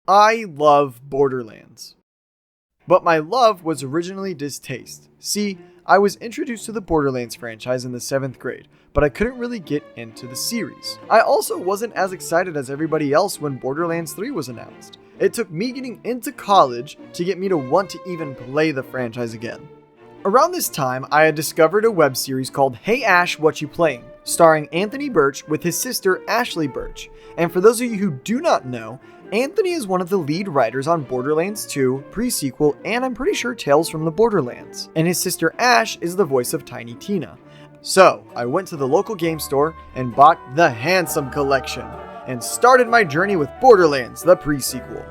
I love Borderlands. But my love was originally distaste. See, I was introduced to the Borderlands franchise in the 7th grade, but I couldn't really get into the series. I also wasn't as excited as everybody else when Borderlands 3 was announced. It took me getting into college to get me to want to even play the franchise again. Around this time, I had discovered a web series called Hey Ash, What You Playing?, starring Anthony Birch with his sister Ashley Birch. And for those of you who do not know, Anthony is one of the lead writers on Borderlands 2, pre-sequel, and I'm pretty sure Tales from the Borderlands. And his sister Ash is the voice of Tiny Tina. So, I went to the local game store and bought the Handsome Collection, and started my journey with Borderlands, the pre-sequel.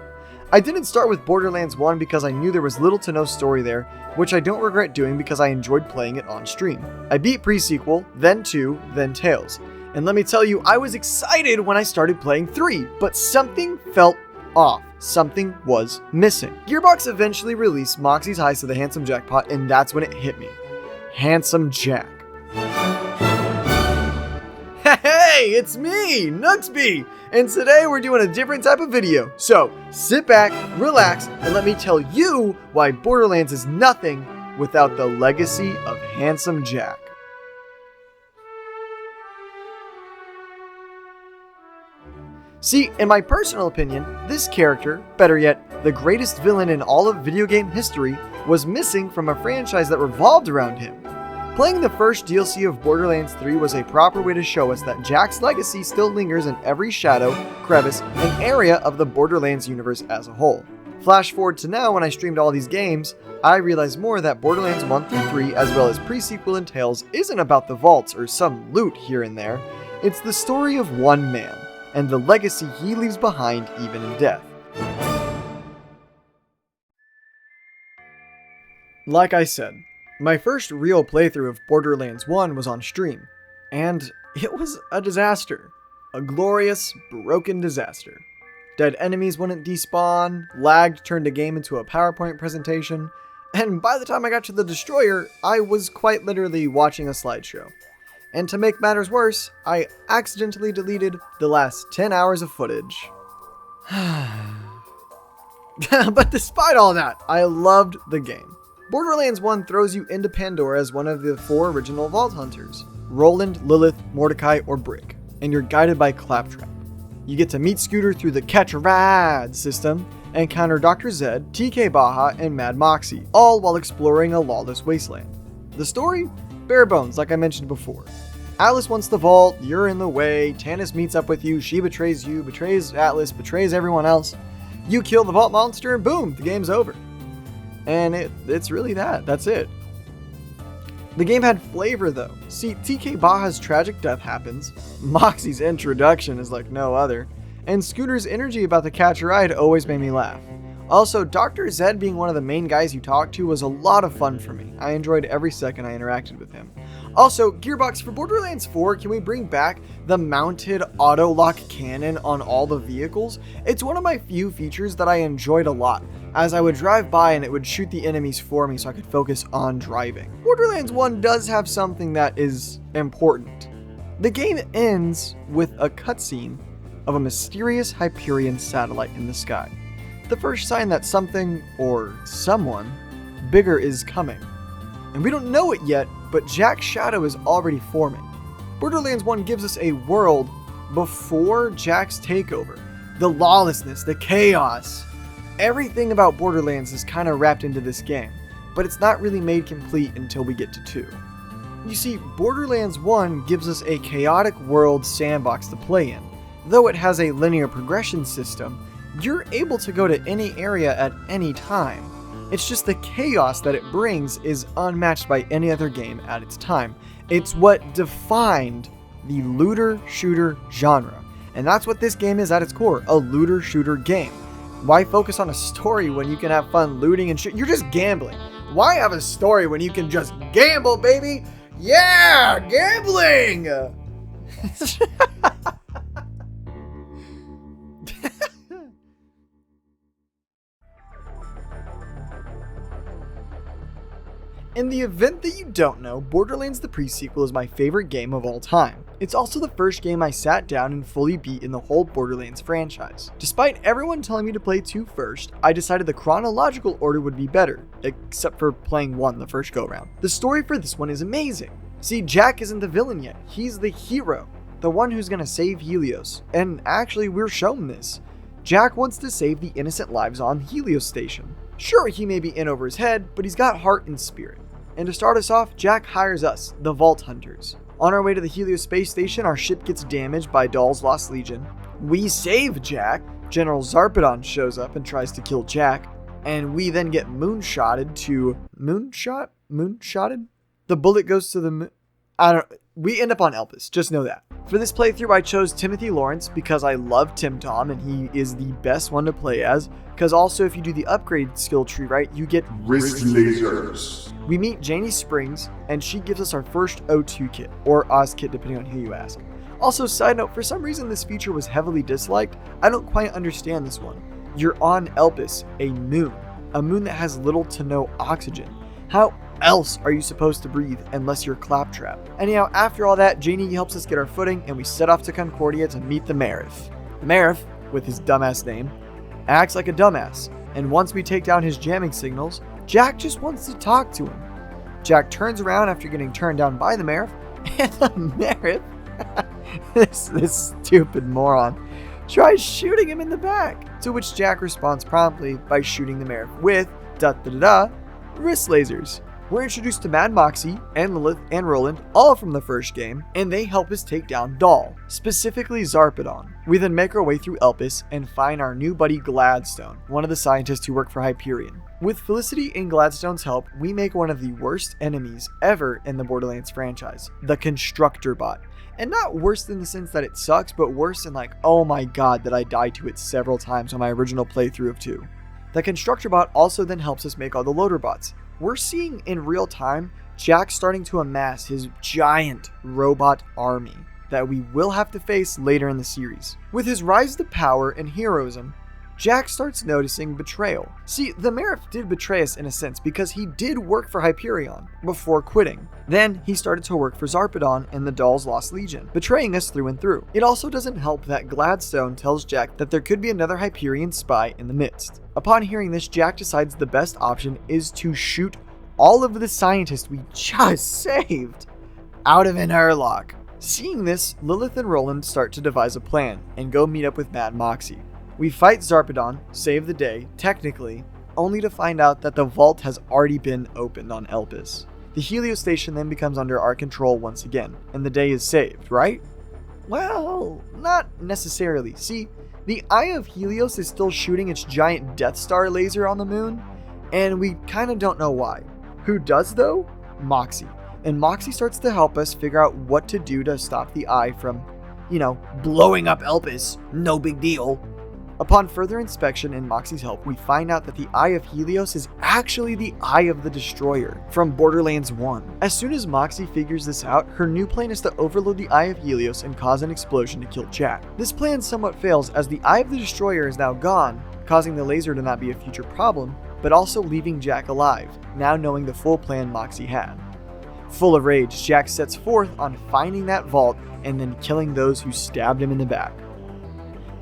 I didn't start with Borderlands 1 because I knew there was little to no story there, which I don't regret doing because I enjoyed playing it on stream. I beat pre-sequel, then 2, then Tales. And let me tell you, I was excited when I started playing 3, but something felt off. Something was missing. Gearbox eventually released Moxxi's Heist of the Handsome Jackpot, and that's when it hit me. Handsome Jack. Hey, it's me, Nooksby, and today we're doing a different type of video. So, sit back, relax, and let me tell you why Borderlands is nothing without the legacy of Handsome Jack. See, in my personal opinion, this character, better yet, the greatest villain in all of video game history, was missing from a franchise that revolved around him. Playing the first DLC of Borderlands 3 was a proper way to show us that Jack's legacy still lingers in every shadow, crevice, and area of the Borderlands universe as a whole. Flash forward to now, when I streamed all these games, I realized more that Borderlands 1 through 3, as well as pre-sequel and Tales, isn't about the vaults or some loot here and there. It's the story of one man, and the legacy he leaves behind even in death. Like I said, my first real playthrough of Borderlands 1 was on stream, and it was a disaster. A glorious, broken disaster. Dead enemies wouldn't despawn, lagged turned the game into a PowerPoint presentation, and by the time I got to the Destroyer, I was quite literally watching a slideshow. And to make matters worse, I accidentally deleted the last 10 hours of footage. But despite all that, I loved the game. Borderlands 1 throws you into Pandora as one of the 4 original Vault Hunters: Roland, Lilith, Mordecai, or Brick, and you're guided by Claptrap. You get to meet Scooter through the Catch a Ride system, and encounter Dr. Zed, TK Baha, and Mad Moxxi, all while exploring a lawless wasteland. The story? Bare bones, like I mentioned before. Atlas wants the vault, you're in the way, Tannis meets up with you, she betrays you, betrays Atlas, betrays everyone else. You kill the vault monster, and boom, the game's over. And it's really that's it. The game had flavor though. See, TK Baha's tragic death happens, Moxxi's introduction is like no other, and Scooter's energy about the Catch a Ride always made me laugh. Also, Dr. Zed being one of the main guys you talk to was a lot of fun for me. I enjoyed every second I interacted with him. Also, Gearbox, for Borderlands 4, can we bring back the mounted auto-lock cannon on all the vehicles? It's one of my few features that I enjoyed a lot, as I would drive by and it would shoot the enemies for me so I could focus on driving. Borderlands 1 does have something that is important. The game ends with a cutscene of a mysterious Hyperion satellite in the sky. The first sign that something, or someone, bigger is coming. And we don't know it yet, but Jack's shadow is already forming. Borderlands 1 gives us a world before Jack's takeover. The lawlessness, the chaos. Everything about Borderlands is kind of wrapped into this game, but it's not really made complete until we get to 2. You see, Borderlands 1 gives us a chaotic world sandbox to play in. Though it has a linear progression system, you're able to go to any area at any time. It's just the chaos that it brings is unmatched by any other game at its time. It's what defined the looter-shooter genre. And that's what this game is at its core, a looter-shooter game. Why focus on a story when you can have fun looting and shit? You're just gambling. Why have a story when you can just gamble, baby? Yeah, gambling! In the event that you don't know, Borderlands the pre-sequel is my favorite game of all time. It's also the first game I sat down and fully beat in the whole Borderlands franchise. Despite everyone telling me to play 2 first, I decided the chronological order would be better, except for playing 1 the first go-round. The story for this one is amazing. See, Jack isn't the villain yet, he's the hero, the one who's gonna save Helios. And actually, we're shown this. Jack wants to save the innocent lives on Helios Station. Sure, he may be in over his head, but he's got heart and spirit. And to start us off, Jack hires us, the Vault Hunters. On our way to the Helios space station, our ship gets damaged by Dahl's Lost Legion. We save Jack. General Zarpedon shows up and tries to kill Jack. And we then get moonshotted to... Moonshotted? The bullet goes to the moon... We end up on Elpis, just know that. For this playthrough, I chose Timothy Lawrence because I love Tim Tom and he is the best one to play as. Because also, if you do the upgrade skill tree right, you get wrist lasers. We meet Janie Springs, and she gives us our first O2 kit, or Oz kit depending on who you ask. Also, side note, for some reason this feature was heavily disliked. I don't quite understand this one. You're on Elpis, a moon that has little to no oxygen. How else are you supposed to breathe unless you're Claptrap? Anyhow, after all that, Janie helps us get our footing, and we set off to Concordia to meet the Marif. Marif, with his dumbass name, acts like a dumbass, and once we take down his jamming signals, Jack just wants to talk to him. Jack turns around after getting turned down by the Marif, and the Marif, this stupid moron, tries shooting him in the back, to which Jack responds promptly by shooting the Marif with, wrist lasers. We're introduced to Mad Moxie and Lilith and Roland, all from the first game, and they help us take down Dahl, specifically Zarpedon. We then make our way through Elpis and find our new buddy Gladstone, one of the scientists who work for Hyperion. With Felicity and Gladstone's help, we make one of the worst enemies ever in the Borderlands franchise, the Constructor Bot. And not worse in the sense that it sucks, but worse in like, oh my god, that I died to it several times on my original playthrough of 2. The Constructor Bot also then helps us make all the loader bots. We're seeing in real time Jack starting to amass his giant robot army that we will have to face later in the series. With his rise to power and heroism, Jack starts noticing betrayal. See, the Marif did betray us in a sense because he did work for Hyperion before quitting. Then he started to work for Zarpedon and the Dahl's Lost Legion, betraying us through and through. It also doesn't help that Gladstone tells Jack that there could be another Hyperion spy in the midst. Upon hearing this, Jack decides the best option is to shoot all of the scientists we just saved out of an airlock. Seeing this, Lilith and Roland start to devise a plan and go meet up with Mad Moxie. We fight Zarpedon, save the day, technically, only to find out that the vault has already been opened on Elpis. The Helios station then becomes under our control once again, and the day is saved, right? Well, not necessarily. See, the Eye of Helios is still shooting its giant Death Star laser on the moon, and we kind of don't know why. Who does though? Moxie. And Moxie starts to help us figure out what to do to stop the Eye from, blowing up Elpis. No big deal. Upon further inspection and Moxie's help, we find out that the Eye of Helios is actually the Eye of the Destroyer from Borderlands 1. As soon as Moxie figures this out, her new plan is to overload the Eye of Helios and cause an explosion to kill Jack. This plan somewhat fails as the Eye of the Destroyer is now gone, causing the laser to not be a future problem, but also leaving Jack alive, now knowing the full plan Moxie had. Full of rage, Jack sets forth on finding that vault and then killing those who stabbed him in the back.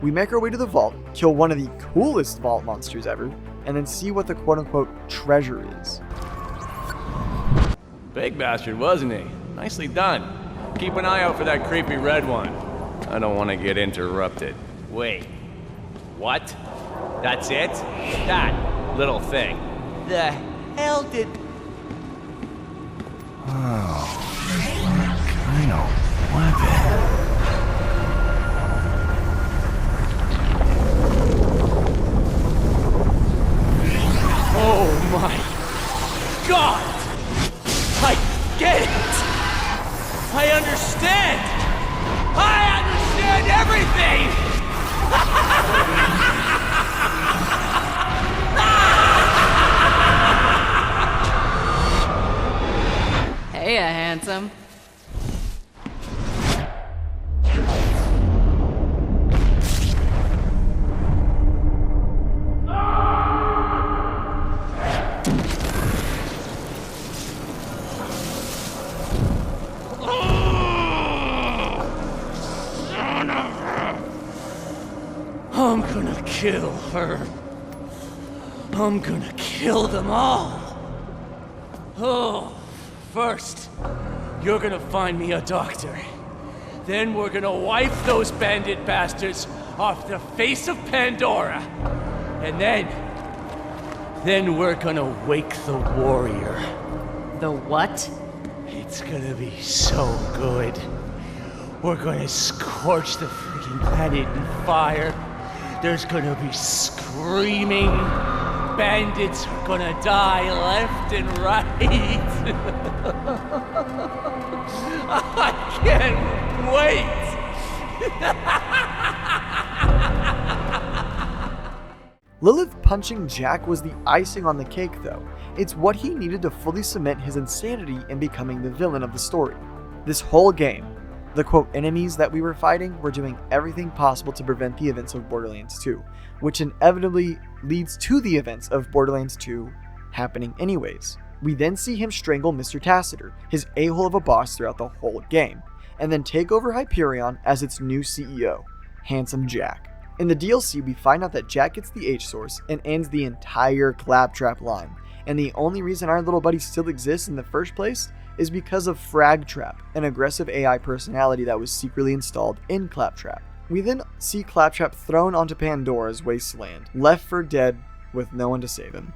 We make our way to the vault, kill one of the coolest vault monsters ever, and then see what the quote-unquote treasure is. Big bastard, wasn't he? Nicely done. Keep an eye out for that creepy red one. I don't want to get interrupted. Wait. What? That's it? That little thing. The hell did... Oh, what kind of weapon? Oh my God! I get it! I understand! I understand everything! Hey, handsome. I'm gonna kill her. I'm gonna kill them all. Oh, first, you're gonna find me a doctor. Then we're gonna wipe those bandit bastards off the face of Pandora. And then we're gonna wake the warrior. The what? It's gonna be so good. We're gonna scorch the freaking planet in fire. There's gonna be screaming. Bandits are gonna die left and right. I can't wait. Lilith punching Jack was the icing on the cake though. It's what he needed to fully cement his insanity in becoming the villain of the story. This whole game, the quote enemies that we were fighting were doing everything possible to prevent the events of Borderlands 2, which inevitably leads to the events of Borderlands 2 happening anyways. We then see him strangle Mr. Tassiter, his a-hole of a boss throughout the whole game, and then take over Hyperion as its new CEO, Handsome Jack. In the DLC, we find out that Jack gets the H-Source and ends the entire Claptrap line, and the only reason our little buddy still exists in the first place is because of Fragtrap, an aggressive AI personality that was secretly installed in Claptrap. We then see Claptrap thrown onto Pandora's wasteland, left for dead with no one to save him.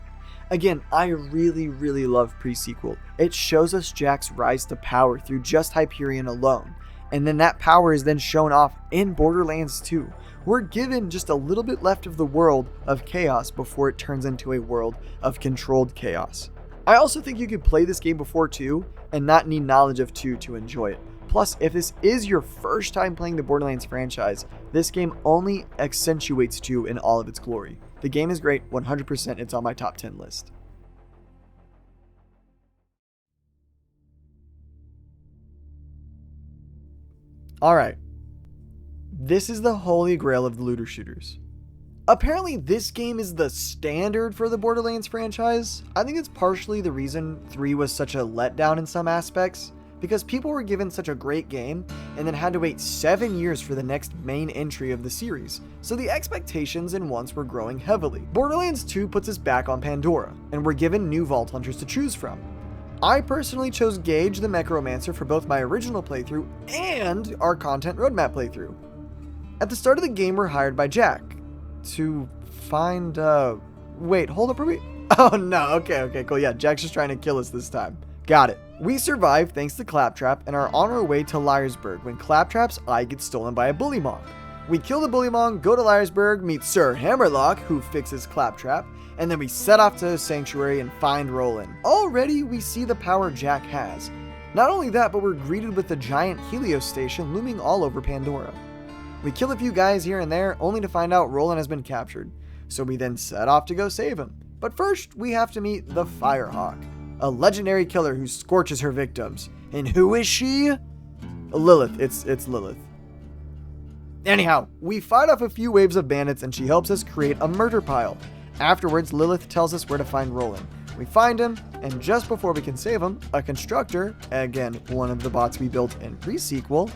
Again, I really love pre-sequel. It shows us Jack's rise to power through just Hyperion alone, and then that power is then shown off in Borderlands 2. We're given just a little bit left of the world of chaos before it turns into a world of controlled chaos. I also think you could play this game before 2 and not need knowledge of 2 to enjoy it. Plus, if this is your first time playing the Borderlands franchise, this game only accentuates 2 in all of its glory. The game is great, 100% it's on my top 10 list. Alright, this is the holy grail of the looter shooters. Apparently this game is the standard for the Borderlands franchise. I think it's partially the reason 3 was such a letdown in some aspects, because people were given such a great game and then had to wait 7 years for the next main entry of the series, so the expectations and wants were growing heavily. Borderlands 2 puts us back on Pandora, and we're given new Vault Hunters to choose from. I personally chose Gage the Necromancer for both my original playthrough and our content roadmap playthrough. At the start of the game, we're hired by Jack to find, wait, hold up, are we? Oh no, okay, cool, yeah, Jack's just trying to kill us this time. Got it. We survive thanks to Claptrap and are on our way to Liarsburg when Claptrap's eye gets stolen by a bullymong. We kill the bullymong, go to Liarsburg, meet Sir Hammerlock, who fixes Claptrap, and then we set off to Sanctuary and find Roland. Already we see the power Jack has. Not only that, but we're greeted with the giant Helios station looming all over Pandora. We kill a few guys here and there, only to find out Roland has been captured, so we then set off to go save him. But first, we have to meet the Firehawk, a legendary killer who scorches her victims. And who is she? Lilith. It's Lilith. Anyhow, we fight off a few waves of bandits and she helps us create a murder pile. Afterwards, Lilith tells us where to find Roland. We find him, and just before we can save him, a constructor, again one of the bots we built in pre-sequel,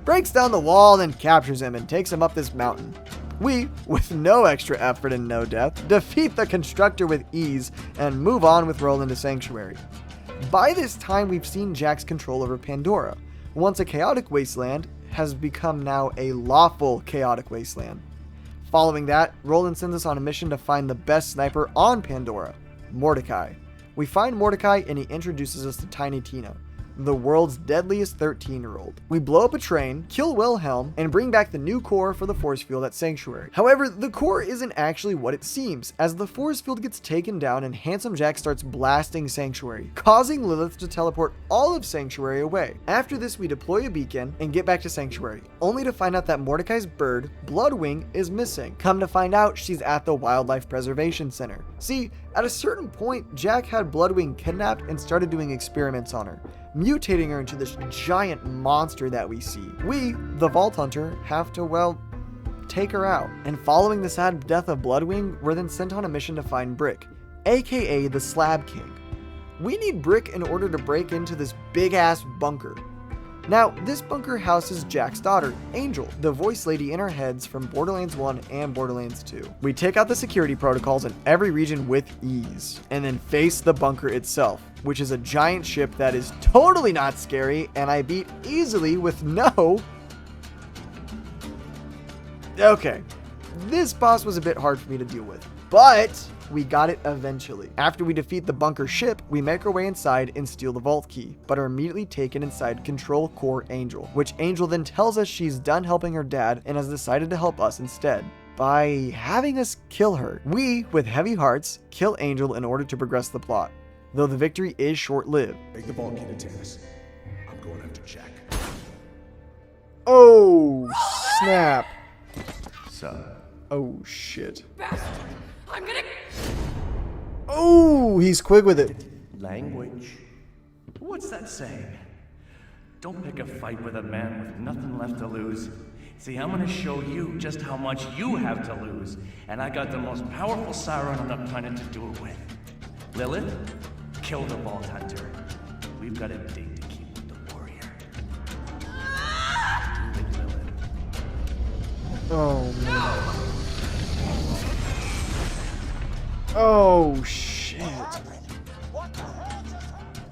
breaks down the wall and captures him and takes him up this mountain. We, with no extra effort and no death, defeat the constructor with ease and move on with Roland to Sanctuary. By this time, we've seen Jack's control over Pandora. Once a chaotic wasteland has become now a lawful chaotic wasteland. Following that, Roland sends us on a mission to find the best sniper on Pandora, Mordecai. We find Mordecai and he introduces us to Tiny Tina, the world's deadliest 13-year-old. We blow up a train, kill Wilhelm, and bring back the new core for the force field at Sanctuary. However, the core isn't actually what it seems, as the force field gets taken down and Handsome Jack starts blasting Sanctuary, causing Lilith to teleport all of Sanctuary away. After this, we deploy a beacon and get back to Sanctuary, only to find out that Mordecai's bird, Bloodwing, is missing. Come to find out, she's at the Wildlife Preservation Center. See, at a certain point, Jack had Bloodwing kidnapped and started doing experiments on her, mutating her into this giant monster that we see. We, the Vault Hunter, have to, well, take her out. And following the sad death of Bloodwing, we're then sent on a mission to find Brick, aka the Slab King. We need Brick in order to break into this big-ass bunker. Now, this bunker houses Jack's daughter, Angel, the voice lady in our heads from Borderlands 1 and Borderlands 2. We take out the security protocols in every region with ease, and then face the bunker itself, which is a giant ship that is totally not scary, and I beat easily with no... Okay, this boss was a bit hard for me to deal with, but we got it eventually. After we defeat the bunker ship, we make our way inside and steal the vault key, but are immediately taken inside Control Core Angel, which Angel then tells us she's done helping her dad and has decided to help us instead by having us kill her. We, with heavy hearts, kill Angel in order to progress the plot, though the victory is short-lived. Take the vault key to Tannis. I'm going after Jack. Oh, snap. Son. Oh, shit. I'm gonna... Oh, he's quick with it. Language. What's that saying? Don't pick a fight with a man with nothing left to lose. See, I'm gonna show you just how much you have to lose. And I got the most powerful siren on the planet to do it with. Lilith, kill the Vault Hunter. We've got a date to keep with the warrior. Do it, Lilith. Oh, man. Oh, shit.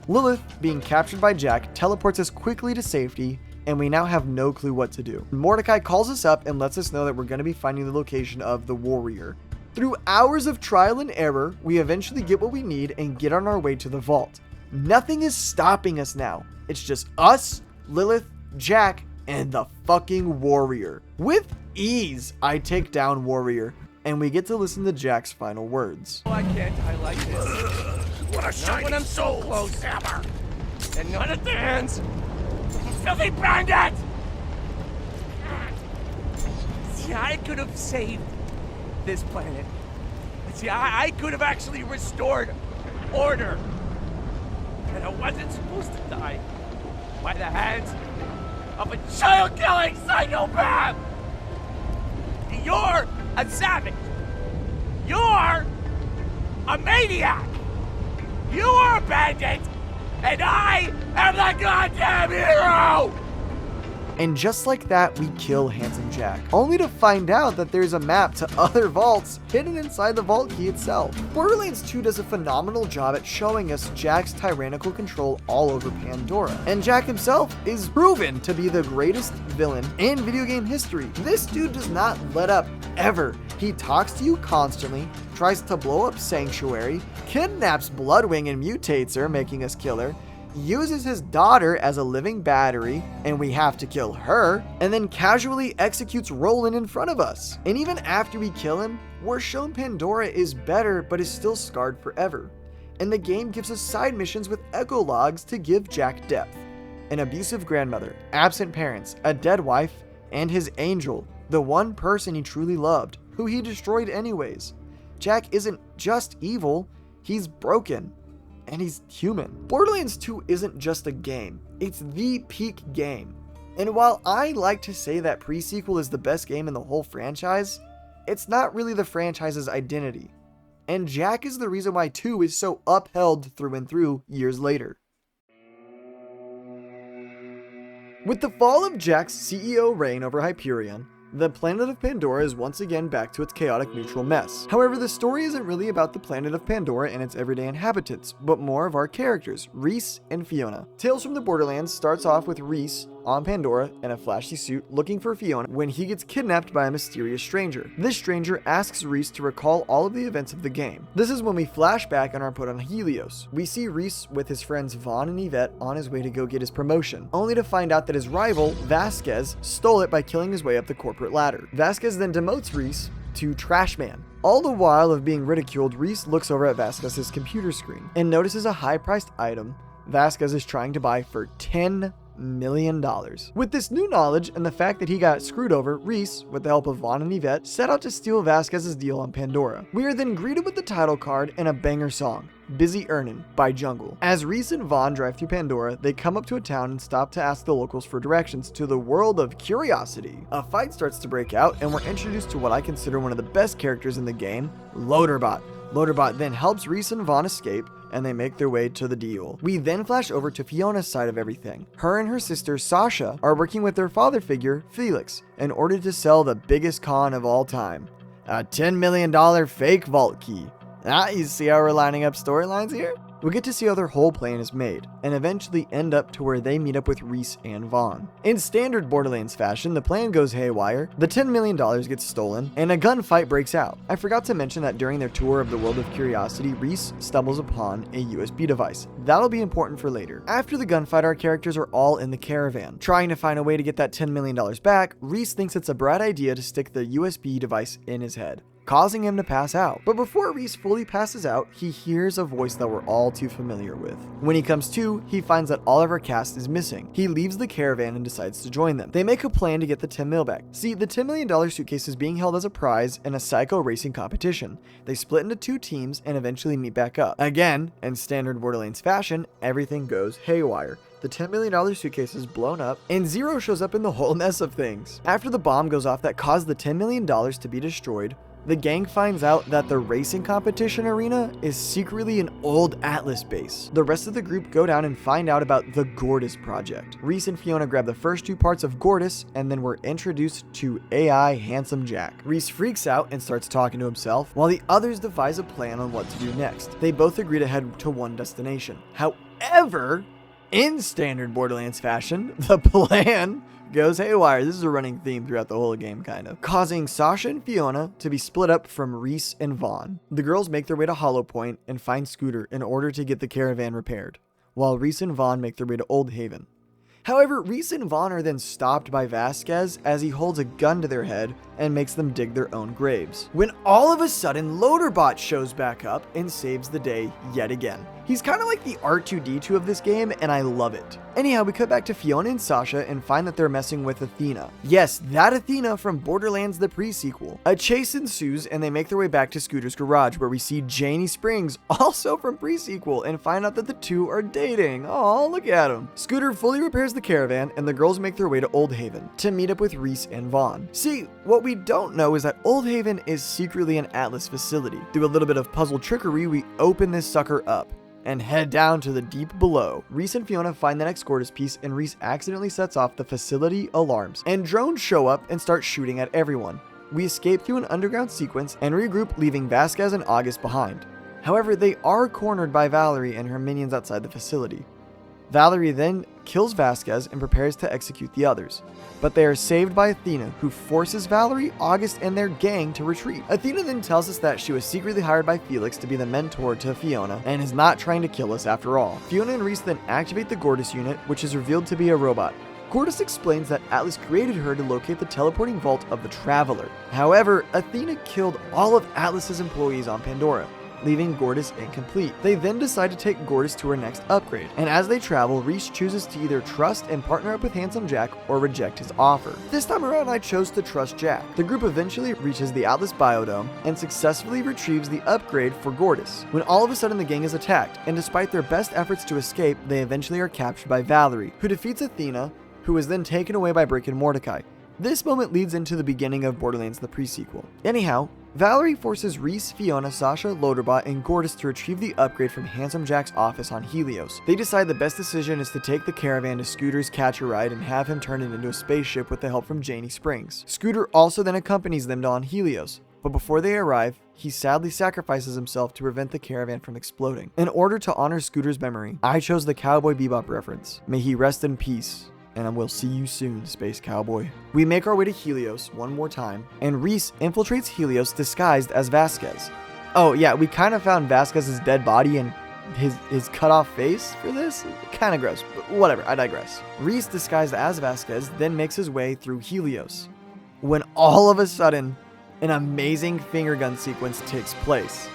Lilith, being captured by Jack, teleports us quickly to safety, and we now have no clue what to do. Mordecai calls us up and lets us know that we're going to be finding the location of the warrior. Through hours of trial and error, we eventually get what we need and get on our way to the vault. Nothing is stopping us now. It's just us, Lilith, Jack, and the fucking warrior. With ease, I take down warrior, and we get to listen to Jack's final words. Why can't I like this? What a shiny when I'm so soul, close. Hammer! And not at the hands of a filthy bandit! See, I could have saved this planet. See, I could have actually restored order. And I wasn't supposed to die by the hands of a child-killing psychopath! You're a savage! You're a maniac! You are a bandit! And I am the goddamn hero! And just like that, we kill Handsome Jack, only to find out that there's a map to other vaults hidden inside the vault key itself. Borderlands 2 does a phenomenal job at showing us Jack's tyrannical control all over Pandora. And Jack himself is proven to be the greatest villain in video game history. This dude does not let up, ever. He talks to you constantly, tries to blow up Sanctuary, kidnaps Bloodwing and mutates her, making us kill her, uses his daughter as a living battery, and we have to kill her, and then casually executes Roland in front of us. And even after we kill him, we're shown Pandora is better but is still scarred forever. And the game gives us side missions with echo logs to give Jack depth. An abusive grandmother, absent parents, a dead wife, and his angel, the one person he truly loved, who he destroyed anyways. Jack isn't just evil, he's broken. And he's human. Borderlands 2 isn't just a game, it's the peak game. And while I like to say that pre-sequel is the best game in the whole franchise, it's not really the franchise's identity. And Jack is the reason why 2 is so upheld through and through years later. With the fall of Jack's CEO reign over Hyperion, the planet of Pandora is once again back to its chaotic neutral mess. However, the story isn't really about the planet of Pandora and its everyday inhabitants, but more of our characters, Rhys and Fiona. Tales from the Borderlands starts off with Rhys on Pandora in a flashy suit looking for Fiona when he gets kidnapped by a mysterious stranger. This stranger asks Rhys to recall all of the events of the game. This is when we flash back and are put on Helios. We see Rhys with his friends Vaughn and Yvette on his way to go get his promotion, only to find out that his rival, Vasquez, stole it by killing his way up the corporate ladder. Vasquez then demotes Rhys to Trash Man. All the while of being ridiculed, Rhys looks over at Vasquez's computer screen and notices a high-priced item Vasquez is trying to buy for $10 million. With this new knowledge and the fact that he got screwed over, Rhys, with the help of Vaughn and Yvette, set out to steal Vasquez's deal on Pandora. We are then greeted with the title card and a banger song, Busy Earnin' by Jungle. As Rhys and Vaughn drive through Pandora, they come up to a town and stop to ask the locals for directions to the world of curiosity. A fight starts to break out and we're introduced to what I consider one of the best characters in the game, Loaderbot. Loaderbot then helps Rhys and Vaughn escape, and they make their way to the deal. We then flash over to Fiona's side of everything. Her and her sister Sasha are working with their father figure, Felix, in order to sell the biggest con of all time, a $10 million fake vault key. You see how we're lining up storylines here? We get to see how their whole plan is made, and eventually end up to where they meet up with Rhys and Vaughn. In standard Borderlands fashion, the plan goes haywire, the $10 million gets stolen, and a gunfight breaks out. I forgot to mention that during their tour of the World of Curiosity, Rhys stumbles upon a USB device. That'll be important for later. After the gunfight, our characters are all in the caravan. Trying to find a way to get that $10 million back, Rhys thinks it's a bright idea to stick the USB device in his head, causing him to pass out. But before Rhys fully passes out, he hears a voice that we're all too familiar with. When he comes to, he finds that all of our cast is missing. He leaves the caravan and decides to join them. They make a plan to get the 10 mil back. See, the $10 million suitcase is being held as a prize in a psycho racing competition. They split into 2 teams and eventually meet back up. Again, in standard Borderlands fashion, everything goes haywire. The $10 million suitcase is blown up, and Zero shows up in the whole mess of things. After the bomb goes off that caused the $10 million to be destroyed, the gang finds out that the racing competition arena is secretly an old Atlas base. The rest of the group go down and find out about the Gortys project. Rhys and Fiona grab the first 2 parts of Gortys, and then we're introduced to AI Handsome Jack. Rhys freaks out and starts talking to himself, while the others devise a plan on what to do next. They both agree to head to one destination. However, in standard Borderlands fashion, the plan goes haywire. This is a running theme throughout the whole game, kind of, causing Sasha and Fiona to be split up from Rhys and Vaughn. The girls make their way to Hollow Point and find Scooter in order to get the caravan repaired, while Rhys and Vaughn make their way to Old Haven. However, Rhys and Vaughn are then stopped by Vasquez as he holds a gun to their head and makes them dig their own graves. When all of a sudden, Loaderbot shows back up and saves the day yet again. He's kind of like the R2-D2 of this game, and I love it. Anyhow, we cut back to Fiona and Sasha and find that they're messing with Athena. Yes, that Athena from Borderlands the pre-sequel. A chase ensues, and they make their way back to Scooter's garage, where we see Janie Springs, also from pre-sequel, and find out that the two are dating. Oh, look at them. Scooter fully repairs the caravan, and the girls make their way to Old Haven to meet up with Rhys and Vaughn. See, what we don't know is that Old Haven is secretly an Atlas facility. Through a little bit of puzzle trickery, we open this sucker up and head down to the deep below. Rhys and Fiona find the next Gortys piece, and Rhys accidentally sets off the facility alarms, and drones show up and start shooting at everyone. We escape through an underground sequence and regroup, leaving Vasquez and August behind. However, they are cornered by Valerie and her minions outside the facility. Valerie then kills Vasquez and prepares to execute the others, but they are saved by Athena, who forces Valerie, August, and their gang to retreat. Athena then tells us that she was secretly hired by Felix to be the mentor to Fiona and is not trying to kill us after all. Fiona and Rhys then activate the Gortys unit, which is revealed to be a robot. Gortys explains that Atlas created her to locate the teleporting vault of the Traveler. However, Athena killed all of Atlas's employees on Pandora, leaving Gortys incomplete. They then decide to take Gortys to her next upgrade, and as they travel, Rhys chooses to either trust and partner up with Handsome Jack or reject his offer. This time around, I chose to trust Jack. The group eventually reaches the Atlas Biodome and successfully retrieves the upgrade for Gortys, when all of a sudden the gang is attacked, and despite their best efforts to escape, they eventually are captured by Valerie, who defeats Athena, who is then taken away by Brick and Mordecai. This moment leads into the beginning of Borderlands the pre-sequel. Anyhow, Valerie forces Rhys, Fiona, Sasha, Loaderbot, and Gortys to retrieve the upgrade from Handsome Jack's office on Helios. They decide the best decision is to take the caravan to Scooter's catch-a-ride and have him turn it into a spaceship with the help from Janie Springs. Scooter also then accompanies them on Helios, but before they arrive, he sadly sacrifices himself to prevent the caravan from exploding. In order to honor Scooter's memory, I chose the Cowboy Bebop reference. May he rest in peace, and we'll see you soon, Space Cowboy. We make our way to Helios one more time, and Rhys infiltrates Helios disguised as Vasquez. Oh yeah, we kind of found Vasquez's dead body and his cut off face for this. Kind of gross, but whatever, I digress. Rhys, disguised as Vasquez, then makes his way through Helios, when all of a sudden, an amazing finger gun sequence takes place.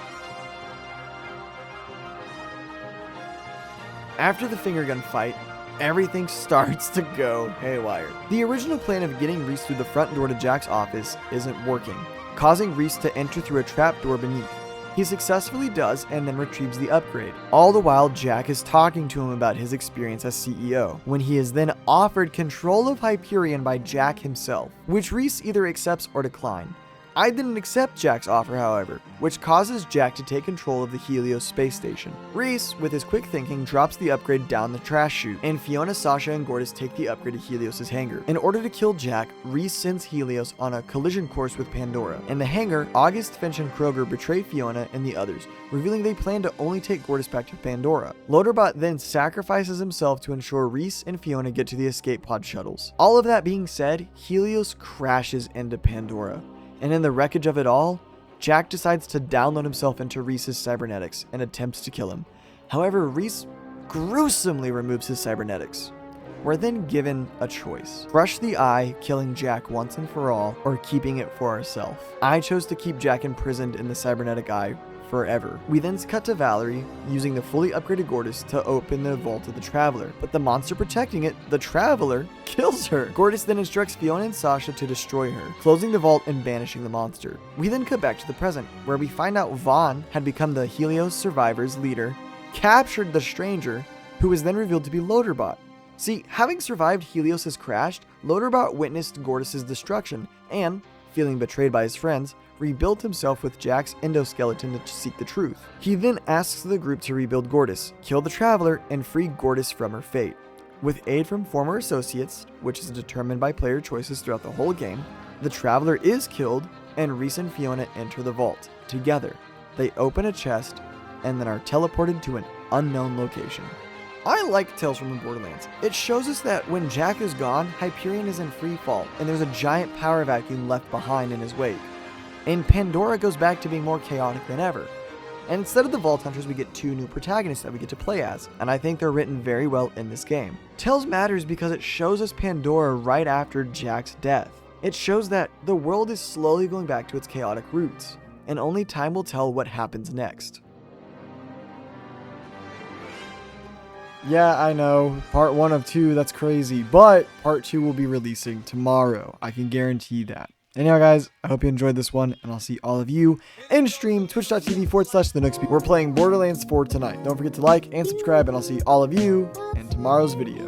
After the finger gun fight, everything starts to go haywire. The original plan of getting Rhys through the front door to Jack's office isn't working, causing Rhys to enter through a trapdoor beneath. He successfully does and then retrieves the upgrade. All the while, Jack is talking to him about his experience as CEO, when he is then offered control of Hyperion by Jack himself, which Rhys either accepts or declines. I didn't accept Jack's offer, however, which causes Jack to take control of the Helios space station. Reese, with his quick thinking, drops the upgrade down the trash chute, and Fiona, Sasha, and Gortys take the upgrade to Helios' hangar. In order to kill Jack, Reese sends Helios on a collision course with Pandora. In the hangar, August, Finch, and Kroger betray Fiona and the others, revealing they plan to only take Gortys back to Pandora. Loaderbot then sacrifices himself to ensure Reese and Fiona get to the escape pod shuttles. All of that being said, Helios crashes into Pandora. And in the wreckage of it all, Jack decides to download himself into Reese's cybernetics and attempts to kill him. However, Reese gruesomely removes his cybernetics. We're then given a choice. Crush the eye, killing Jack once and for all, or keeping it for ourselves. I chose to keep Jack imprisoned in the cybernetic eye forever. We then cut to Valerie, using the fully upgraded Gortys to open the vault of the Traveler, but the monster protecting it, the Traveler, kills her. Gortys then instructs Fiona and Sasha to destroy her, closing the vault and banishing the monster. We then cut back to the present, where we find out Vaughn had become the Helios survivors leader, captured the stranger, who was then revealed to be Loaderbot. See, having survived Helios' crash, Loaderbot witnessed Gortys' destruction and, feeling betrayed by his friends, rebuilt himself with Jack's endoskeleton to seek the truth. He then asks the group to rebuild Gortys, kill the Traveler, and free Gortys from her fate. With aid from former associates, which is determined by player choices throughout the whole game, the Traveler is killed, and Reese and Fiona enter the vault. Together, they open a chest, and then are teleported to an unknown location. I like Tales from the Borderlands. It shows us that when Jack is gone, Hyperion is in free fall, and there's a giant power vacuum left behind in his wake. And Pandora goes back to being more chaotic than ever. And instead of the Vault Hunters, we get 2 new protagonists that we get to play as, and I think they're written very well in this game. Tales matters because it shows us Pandora right after Jack's death. It shows that the world is slowly going back to its chaotic roots, and only time will tell what happens next. Yeah, I know, part 1 of 2, that's crazy, but part 2 will be releasing tomorrow. I can guarantee that. Anyhow, guys, I hope you enjoyed this one, and I'll see all of you in stream, twitch.tv/TheNooksBeat. We're playing Borderlands 4 tonight. Don't forget to like and subscribe, and I'll see all of you in tomorrow's video.